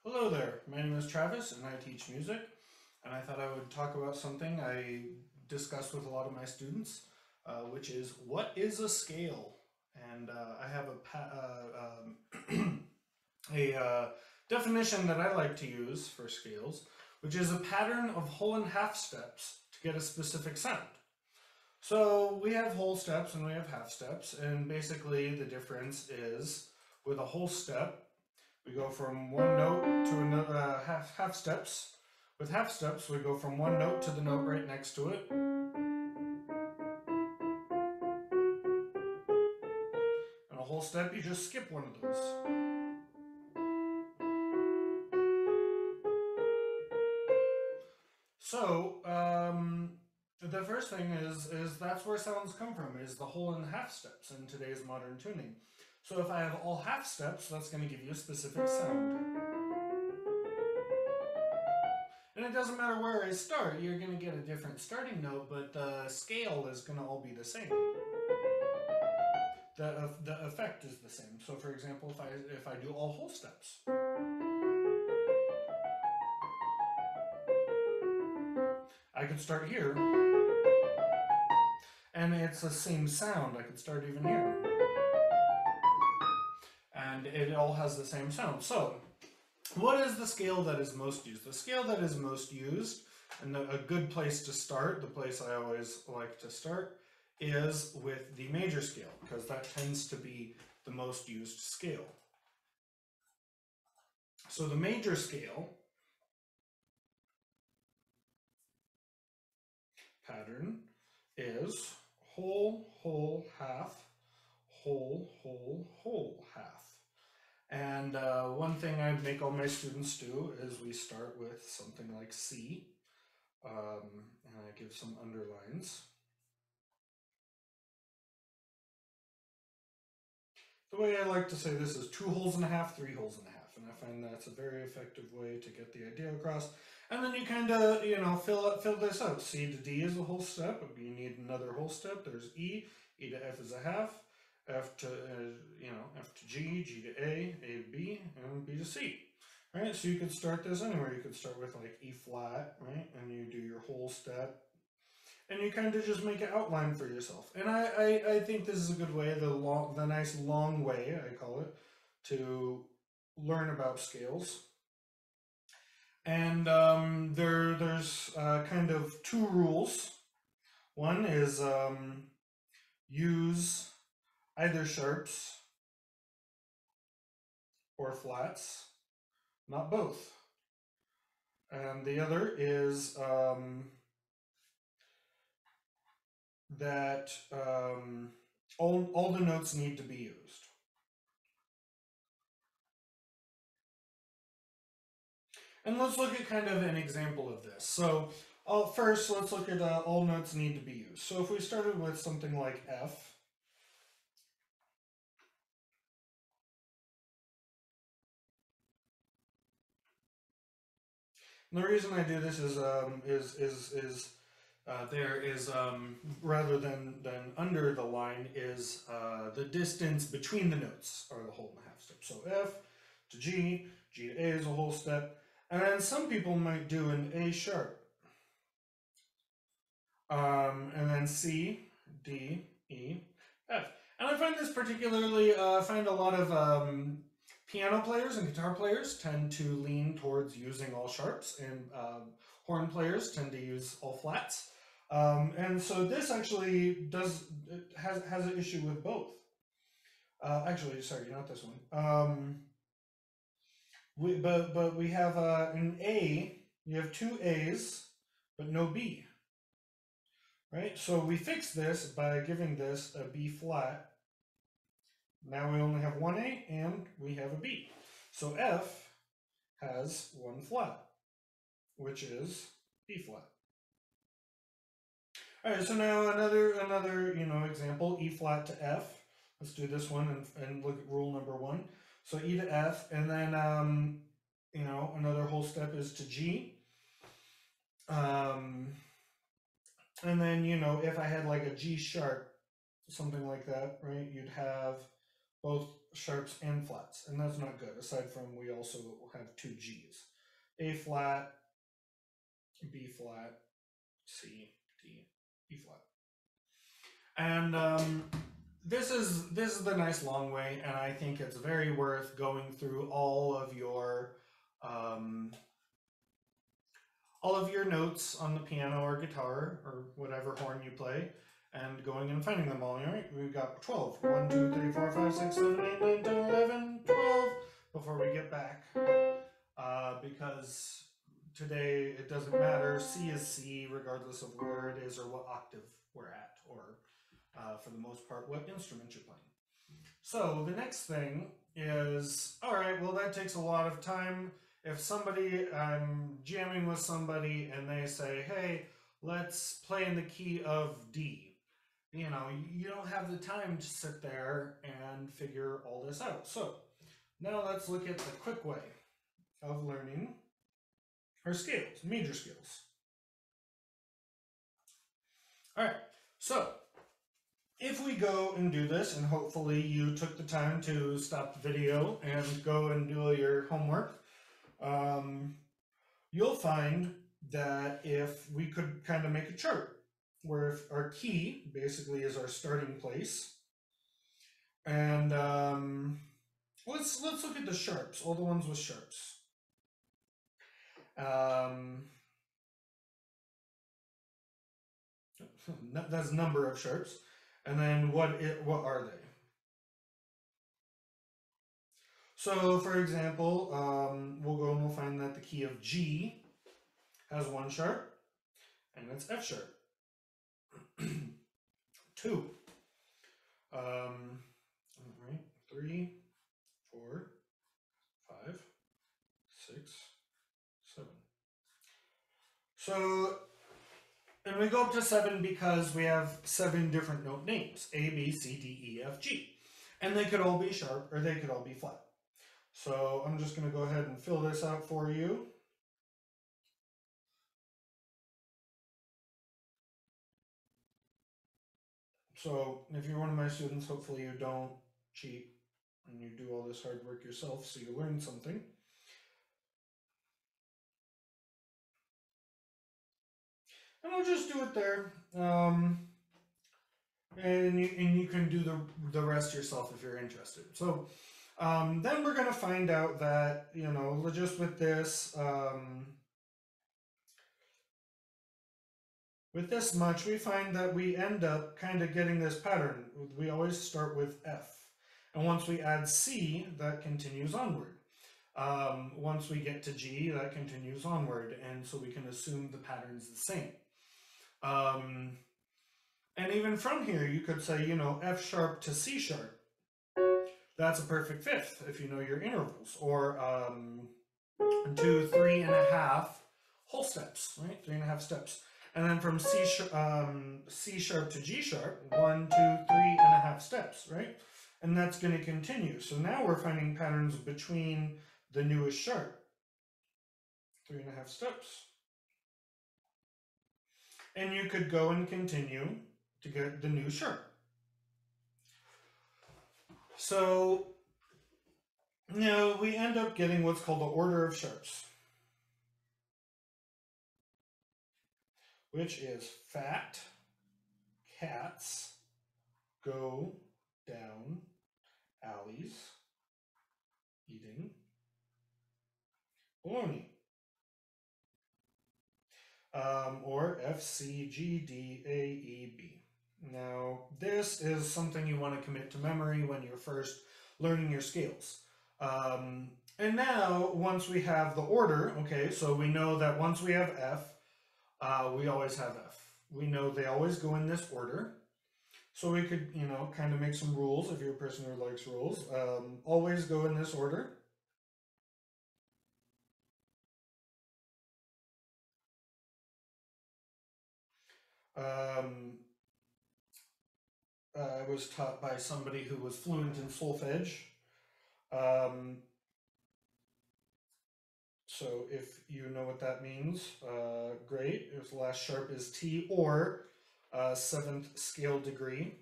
Hello there, my name is Travis and I teach music, and I thought I would talk about something I discuss with a lot of my students, which is what is a scale? And I have a definition that I like to use for scales, which is a pattern of whole and half steps to get a specific sound. So we have whole steps and we have half steps, and basically the difference is with a whole step, we go from one note to another half steps. With half steps, we go from one note to the note right next to it. And a whole step, you just skip one of those. So, the first thing is that's where sounds come from, is the whole and half steps in today's modern tuning. So if I have all half steps, that's going to give you a specific sound. And it doesn't matter where I start, you're going to get a different starting note, but the scale is going to all be the same. The effect is the same. So for example, if I do all whole steps, I could start here, and it's the same sound. I could start even here, and it all has the same sound. So what is the scale that is most used? The scale that is most used, and a good place to start, the place I always like to start, is with the major scale, because that tends to be the most used scale. So the major scale pattern is whole, whole, half, whole, whole, whole, half. And one thing I make all my students do is we start with something like C, and I give some underlines. The way I like to say this is 2 holes and a half, 3 holes and a half, and I find that's a very effective way to get the idea across. And then you kind of, fill this out. C to D is a whole step, but you need another whole step. There's E, E to F is a half, F to, F to G, G to A to B, and B to C. Right, so you could start this anywhere. You could start with like E flat, right, and you do your whole step, and you kind of just make an outline for yourself. And I think this is a good way, the nice long way, I call it, to learn about scales. And there's kind of 2 rules. One is use either sharps or flats, not both. And the other is that all the notes need to be used. And let's look at kind of an example of this. So first, let's look at all notes need to be used. So if we started with something like F, and the reason I do this is there is rather than under the line is the distance between the notes are the whole and a half step. So F to G, G to A is a whole step, and then some people might do an A sharp, and then C, D, E, F. And I find this particularly, I find a lot of piano players and guitar players tend to lean towards using all sharps, and horn players tend to use all flats. And so this actually has an issue with both. Actually, sorry, not this one. But we have an A. You have 2 A's, but no B. Right. So we fix this by giving this a B flat. Now we only have 1 A and we have a B. So F has 1 flat, which is B flat. All right, so now another example, E flat to F. Let's do this one and look at rule number 1. So E to F, and then another whole step is to G. And then if I had like a G sharp, something like that, right? You'd have both sharps and flats, and that's not good. Aside from we also have two G's: A flat, B flat, C, D, E flat. And this is the nice long way, and I think it's very worth going through um, all of your notes on the piano or guitar or whatever horn you play, and going and finding them all. All right, we've got 12. 1, 2, 3, 4, 5, 6, 7, 8, 9, 10, 11, 12 before we get back. Because today it doesn't matter. C is C regardless of where it is or what octave we're at, or for the most part, what instrument you're playing. So the next thing is, all right, well, that takes a lot of time. If I'm jamming with somebody and they say, hey, let's play in the key of D, you don't have the time to sit there and figure all this out. So now let's look at the quick way of learning our scales, major scales. All right, so if we go and do this, and hopefully you took the time to stop the video and go and do your homework, you'll find that if we could kind of make a chart where if our key basically is our starting place, and let's look at the sharps, all the ones with sharps. That's number of sharps, and then what are they? So, for example, we'll go and we'll find that the key of G has one sharp, and it's F sharp. 2. All right, 3, 4, 5, 6, 7. So, and we go up to 7 because we have 7 different note names: A, B, C, D, E, F, G. And they could all be sharp or they could all be flat. So I'm just going to go ahead and fill this out for you. So if you're one of my students, hopefully you don't cheat and you do all this hard work yourself so you learn something. And I'll just do it there. And you can do the rest yourself if you're interested. So then we're going to find out that, just with this, with this much, we find that we end up kind of getting this pattern. We always start with F. And once we add C, that continues onward. Once we get to G, that continues onward. And so we can assume the pattern's the same. And even from here, you could say, F sharp to C sharp. That's a perfect fifth if you know your intervals. Or 2, 3.5 whole steps, right? 3.5 steps. And then from C sharp to G sharp, 1, 2, 3.5 steps, right? And that's going to continue. So now we're finding patterns between the newest sharp. 3.5 steps. And you could go and continue to get the new sharp. So, we end up getting what's called the order of sharps, which is fat, cats, go, down, alleys, eating, baloney. Or F, C, G, D, A, E, B. Now, this is something you want to commit to memory when you're first learning your scales. And now, once we have the order, okay, so we know that once we have F, we always have F. We know they always go in this order. So we could, kind of make some rules if you're a person who likes rules. Always go in this order. I was taught by somebody who was fluent in solfege. So if you know what that means, great. If the last sharp is T or 7th scale degree.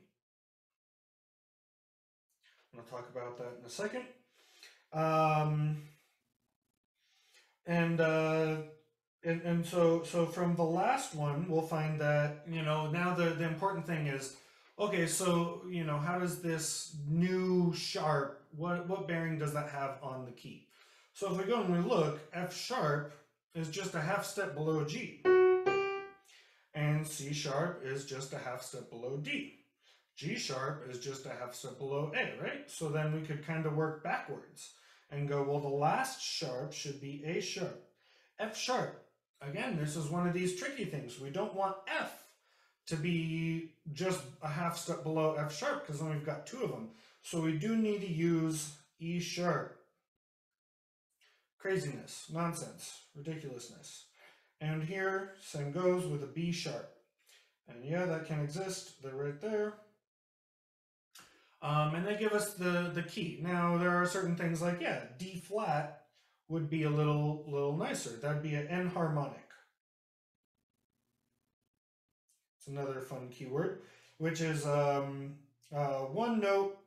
I'm going to talk about that in a second. Um, and so from the last one, we'll find that, you know, now the important thing is, okay, so, you know, how does this new sharp, what bearing does that have on the key? So if we go and we look, F sharp is just a half step below G, and C sharp is just a half step below D. G sharp is just a half step below A, right? So then we could kind of work backwards and go, well, the last sharp should be A sharp. F sharp, again, this is one of these tricky things. We don't want F to be just a half step below F sharp, because then we've got two of them. So we do need to use E sharp. Craziness, nonsense, ridiculousness. And here, same goes with a B sharp. And yeah, that can exist. They're right there. And they give us the key. Now, there are certain things like, yeah, D flat would be a little nicer. That'd be an enharmonic. It's another fun keyword, which is one note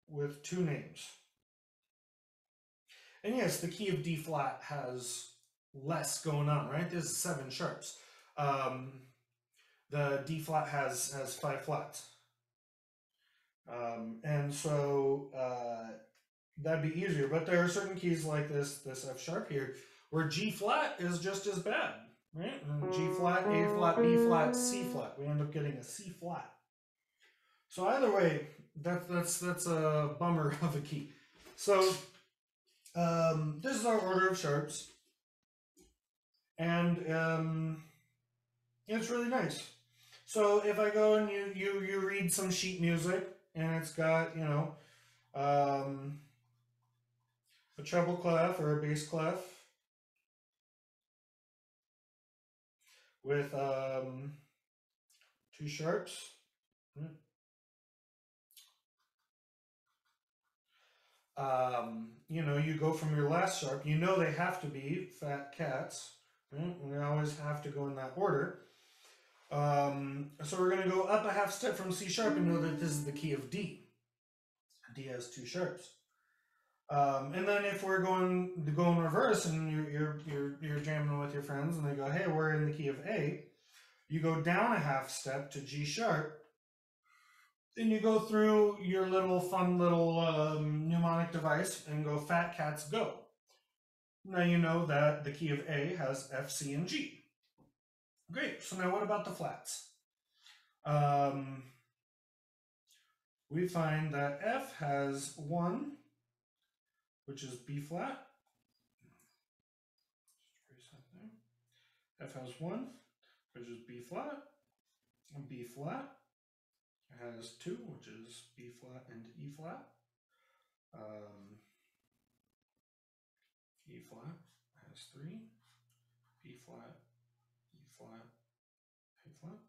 with two names. And yes, the key of D flat has less going on, right? There's 7 sharps. The D flat has 5 flats. And so that'd be easier. But there are certain keys like this F sharp here, where G flat is just as bad, right? And G flat, A flat, B flat, C flat. We end up getting a C flat. So either way, that's a bummer of a key. So this is our order of sharps, and it's really nice. So if I go and you read some sheet music, and it's got, you know, a treble clef or a bass clef with 2 sharps. You know, you go from your last sharp. You know they have to be fat cats. Right? We always have to go in that order. So we're going to go up a half step from C sharp and know that this is the key of D. D has 2 sharps. And then if we're going to go in reverse and you're jamming with your friends and they go, hey, we're in the key of A, you go down a half step to G sharp. Then you go through your little fun little mnemonic device and go fat cats go. Now you know that the key of A has F, C, and G. Great. So now what about the flats? We find that F has 1, which is B flat. F has 1, which is B flat. And B flat has 2, which is B flat and E flat. E flat has 3, B flat, E flat, A flat.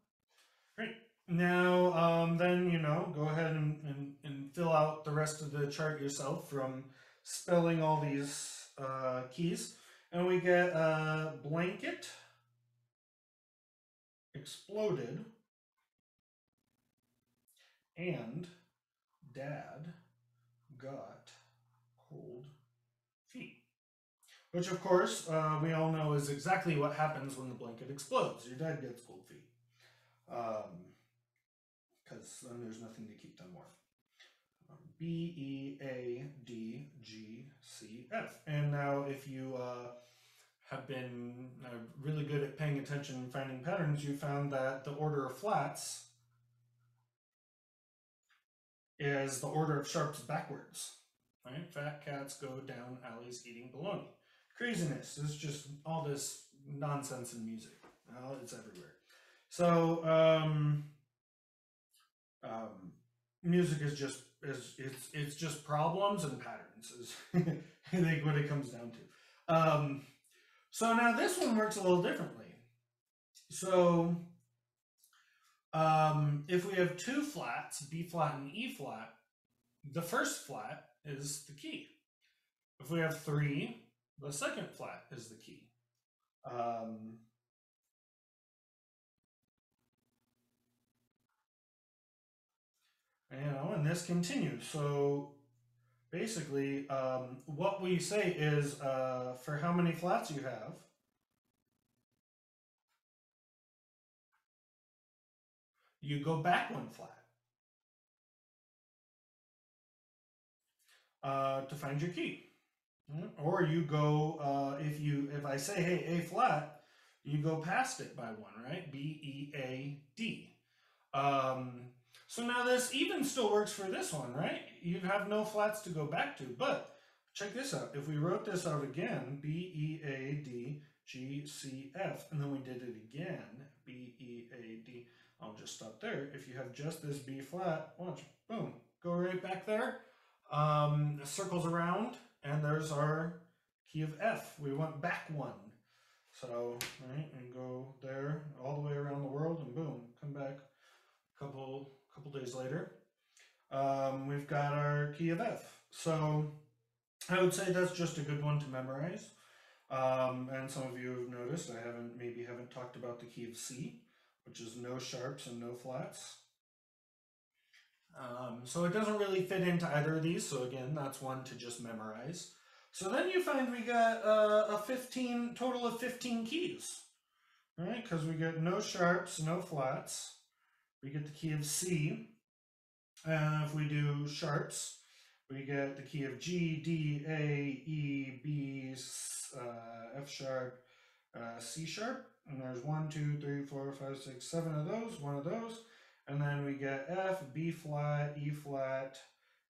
Great. Now, then, you know, go ahead and fill out the rest of the chart yourself from spelling all these keys. And we get blanket, exploded, and dad got cold feet. Which, of course, we all know is exactly what happens when the blanket explodes. Your dad gets cold feet. Because then there's nothing to keep them warm. B, E, A, D, G, C, F. And now if you have been really good at paying attention and finding patterns, you found that the order of flats is the order of sharps backwards. Right? Fat cats go down alleys eating bologna. Craziness. It's just all this nonsense in music. Well, it's everywhere. So music is just it's just problems and patterns is I think what it comes down to. So now this one works a little differently. So if we have 2 flats, B flat and E flat, the first flat is the key. If we have 3, the second flat is the key. You know, and this continues. So basically, what we say is for how many flats you have, you go back one flat to find your key. Or you go, if I say, hey, A flat, you go past it by one, right? B, E, A, D. So now this even still works for this one, right? You have no flats to go back to, but check this out. If we wrote this out again, B, E, A, D, G, C, F, and then we did it again, B, E, A, D, I'll just stop there. If you have just this B flat, watch, boom, go right back there, circles around, and there's our key of F. We went back one. So, right, and go there all the way around the world, and boom, come back a couple days later. We've got our key of F. So, I would say that's just a good one to memorize. And some of you have noticed I haven't talked about the key of C, which is no sharps and no flats. So it doesn't really fit into either of these. So again, that's one to just memorize. So then you find we got a total of 15 keys, right? Because we get no sharps, no flats. We get the key of C. And if we do sharps, we get the key of G, D, A, E, B, F sharp, C sharp. And there's 1, 2, 3, 4, 5, 6, 7 of those, one of those. And then we get F, B flat, E flat,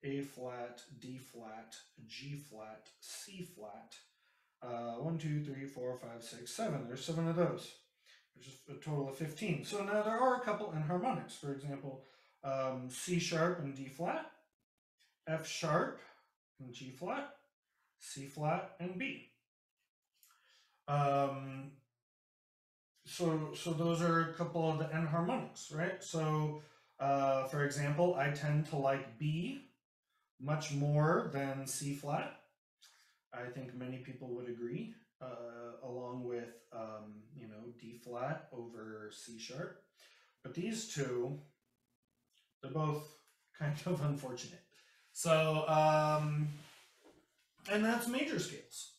A flat, D flat, G flat, C flat. 1, 2, 3, 4, 5, 6, 7. There's 7 of those, which is a total of 15. So now there are a couple enharmonics. For example, C sharp and D flat, F sharp and G flat, C flat and B. So those are a couple of the enharmonics, right? So, for example, I tend to like B much more than C flat. I think many people would agree, along with, D flat over C sharp. But these two, they're both kind of unfortunate. So, and that's major scales.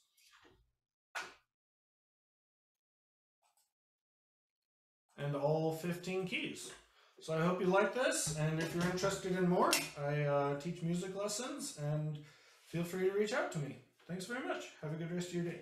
And all 15 keys. So I hope you like this, and if you're interested in more, I teach music lessons, and feel free to reach out to me. Thanks very much. Have a good rest of your day.